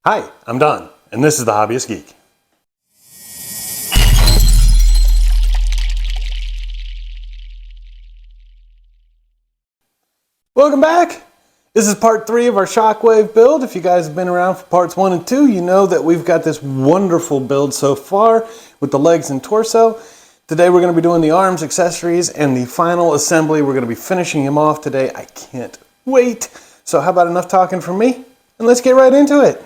Hi, I'm Don, and this is The Hobbyist Geek. Welcome back! This is part 3 of our Shockwave build. If you guys have been around for parts 1 and 2, you know that we've got this wonderful build so far with the legs and torso. Today we're going to be doing the arms, accessories, and the final assembly. We're going to be finishing him off today. I can't wait! So how about enough talking from me? And let's get right into it!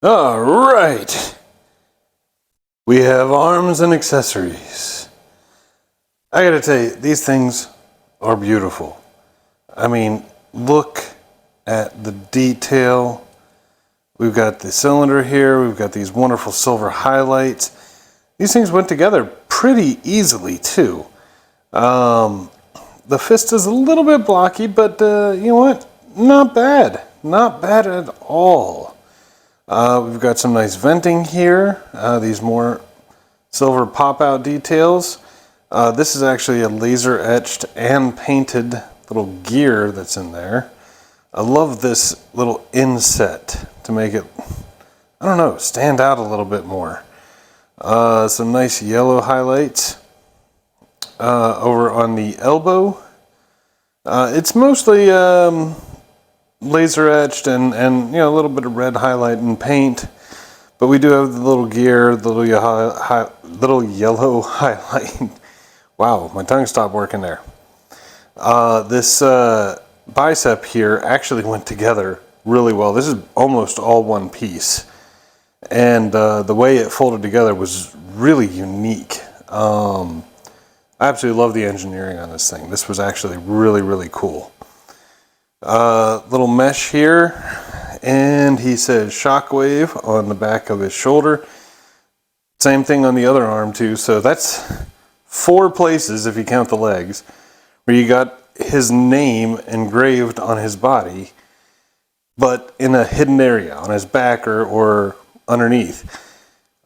All right, we have arms and accessories. I gotta tell you, these things are beautiful. I mean, look at the detail. We've got the cylinder here, we've got these wonderful silver highlights. These things went together pretty easily too. The fist is a little bit blocky, but you know what? Not bad. Not bad at all. We've got some nice venting here. These more silver pop-out details. This is actually a laser etched and painted little gear that's in there. I love this little inset to make it, I don't know, stand out a little bit more. Some nice yellow highlights over on the elbow. It's mostly laser etched and you know, a little bit of red highlight and paint, but we do have the little gear, the little yellow highlight. Wow, my tongue stopped working there. This bicep here actually went together really well. This is almost all one piece, and the way it folded together was really unique. I absolutely love the engineering on this thing. This was actually really cool. Little mesh here, and he says Shockwave on the back of his shoulder. Same thing on the other arm too, so that's 4 places, if you count the legs, where you got his name engraved on his body, but in a hidden area, on his back or underneath.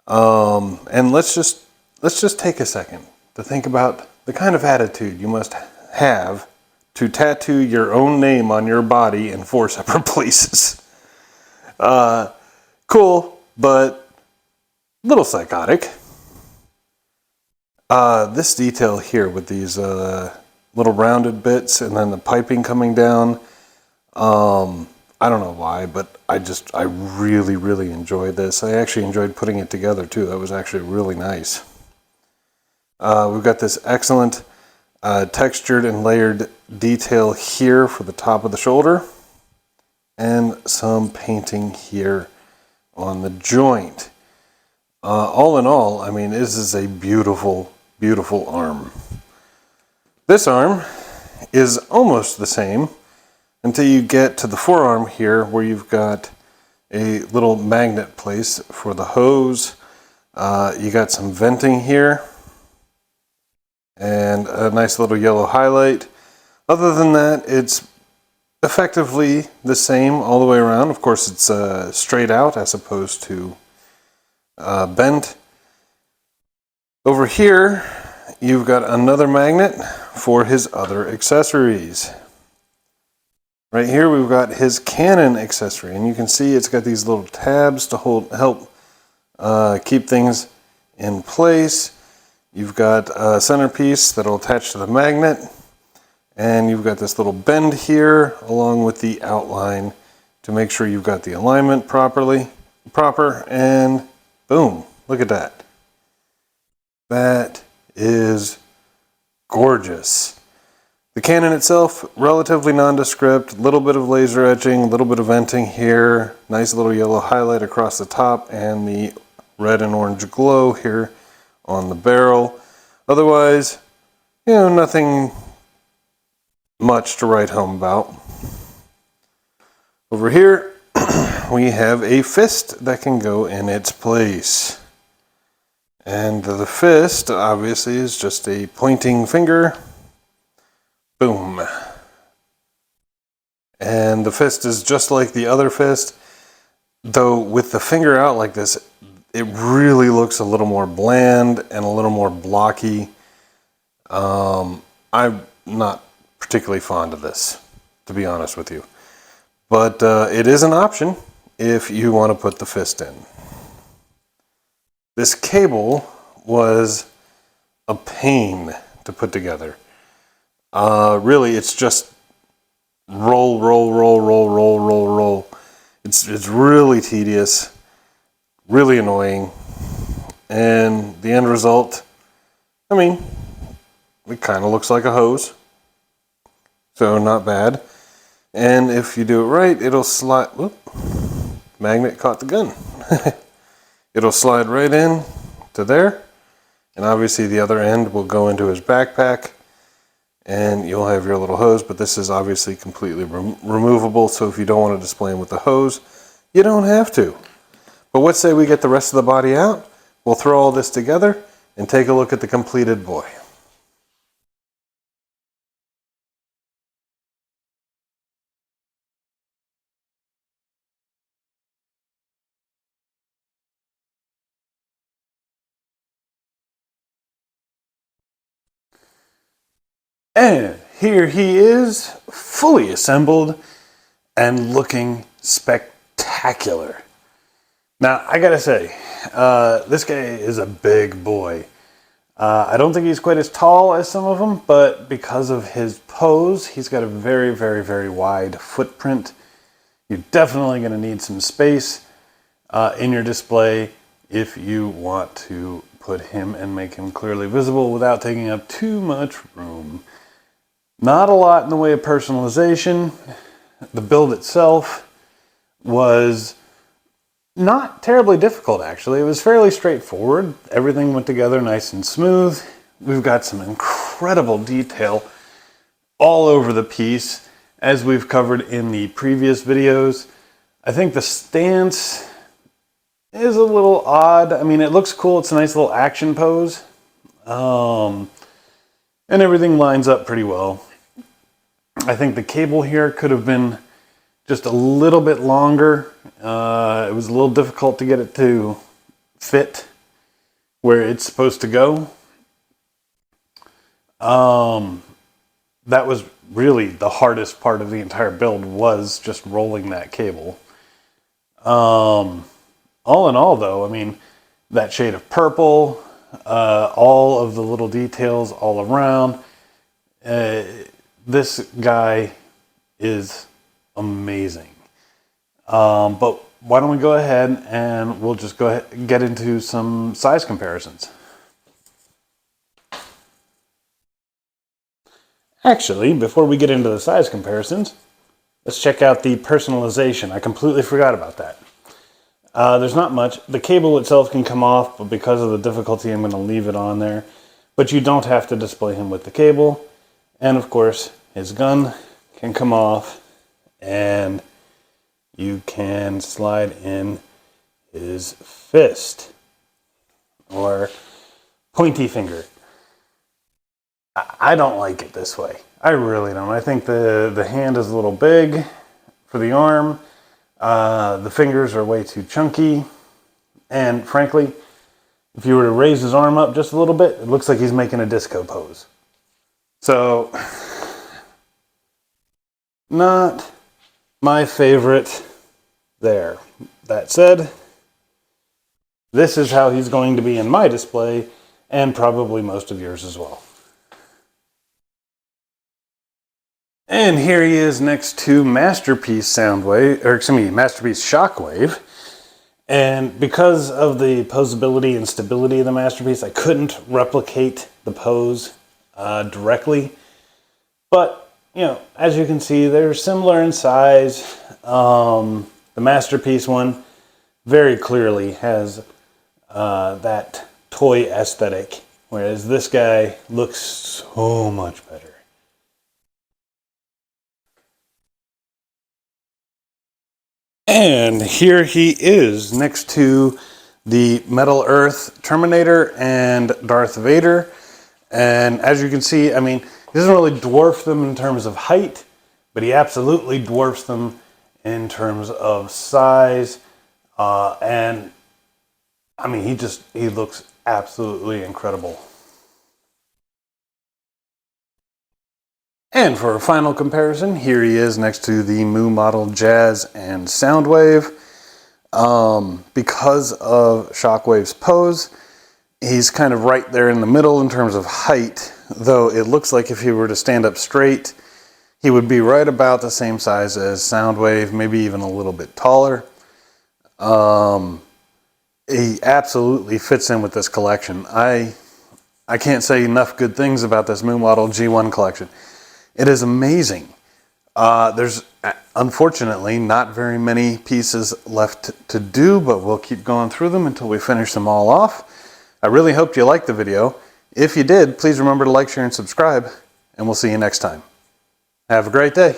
And let's just take a second to think about the kind of attitude you must have to tattoo your own name on your body in 4 separate places. Cool, but a little psychotic. This detail here with these little rounded bits and then the piping coming down, I don't know why, but I really enjoyed this. I actually enjoyed putting it together too. That was actually really nice. We've got this excellent textured and layered detail here for the top of the shoulder, and some painting here on the joint. All in all, I mean, this is a beautiful arm. This arm is almost the same until you get to the forearm here, where you've got a little magnet place for the hose. You got some venting here and a nice little yellow highlight. Other than that, it's effectively the same all the way around. Of course, it's straight out as opposed to bent. Over here, you've got another magnet for his other accessories. Right here, we've got his cannon accessory, and you can see it's got these little tabs to help keep things in place. You've got a centerpiece that'll attach to the magnet, and you've got this little bend here along with the outline to make sure you've got the alignment proper, and boom, look at that. That is gorgeous. The cannon itself, relatively nondescript, a little bit of laser etching, a little bit of venting here, nice little yellow highlight across the top, and the red and orange glow here on the barrel. Otherwise, you know, nothing much to write home about. Over here, we have a fist that can go in its place. And the fist obviously is just a pointing finger. Boom. And the fist is just like the other fist, though with the finger out like this, it really looks a little more bland and a little more blocky. I'm not particularly fond of this, to be honest with you. But it is an option if you want to put the fist in. This cable was a pain to put together. Really, it's just roll, roll, roll, roll, roll, roll, roll. It's really tedious, really annoying, and the end result, I mean, it kind of looks like a hose, so not bad. And if you do it right, it'll slide. Whoop, magnet caught the gun. It'll slide right in to there, and obviously the other end will go into his backpack, and you'll have your little hose. But this is obviously completely removable, so if you don't want to display him with the hose, you don't have to. But let's say we get the rest of the body out. We'll throw all this together and take a look at the completed boy. And here he is, fully assembled and looking spectacular. Now, I gotta say, this guy is a big boy. I don't think he's quite as tall as some of them, but because of his pose, he's got a very, very, very wide footprint. You're definitely gonna need some space in your display if you want to put him and make him clearly visible without taking up too much room. Not a lot in the way of personalization. The build itself was not terribly difficult, actually. It was fairly straightforward. Everything went together nice and smooth. We've got some incredible detail all over the piece, as we've covered in the previous videos. I think the stance is a little odd. I mean, it looks cool. It's a nice little action pose. And everything lines up pretty well. I think the cable here could have been just a little bit longer. It was a little difficult to get it to fit where it's supposed to go. That was really the hardest part of the entire build, was just rolling that cable. All in all, though, I mean, that shade of purple, all of the little details all around, this guy is amazing. But why don't we go ahead and we'll just go ahead and get into some size comparisons. Actually, before we get into the size comparisons, let's check out the personalization. I completely forgot about that. There's not much. The cable itself can come off, but because of the difficulty, I'm going to leave it on there. But you don't have to display him with the cable. And of course, his gun can come off, and you can slide in his fist, or pointy finger. I don't like it this way. I really don't. I think the hand is a little big for the arm. The fingers are way too chunky. And frankly, if you were to raise his arm up just a little bit, it looks like he's making a disco pose. So, not my favorite there. That said, this is how he's going to be in my display, and probably most of yours as well. And here he is next to Masterpiece Soundwave, or excuse me, Masterpiece Shockwave. And because of the posability and stability of the Masterpiece, I couldn't replicate the pose directly. But, you know, as you can see, they're similar in size. The Masterpiece one very clearly has that toy aesthetic, whereas this guy looks so much better. And here he is next to the Metal Earth Terminator and Darth Vader. And as you can see, I mean, he doesn't really dwarf them in terms of height, but he absolutely dwarfs them in terms of size. And I mean, he looks absolutely incredible. And for a final comparison, here he is next to the Mu Model Jazz and Soundwave. Because of Shockwave's pose, he's kind of right there in the middle in terms of height, though it looks like if he were to stand up straight, he would be right about the same size as Soundwave, maybe even a little bit taller. He absolutely fits in with this collection. I can't say enough good things about this Mu Model G1 collection. It is amazing. There's unfortunately not very many pieces left to do, but we'll keep going through them until we finish them all off. I really hope you liked the video. If you did, please remember to like, share, and subscribe, and we'll see you next time. Have a great day.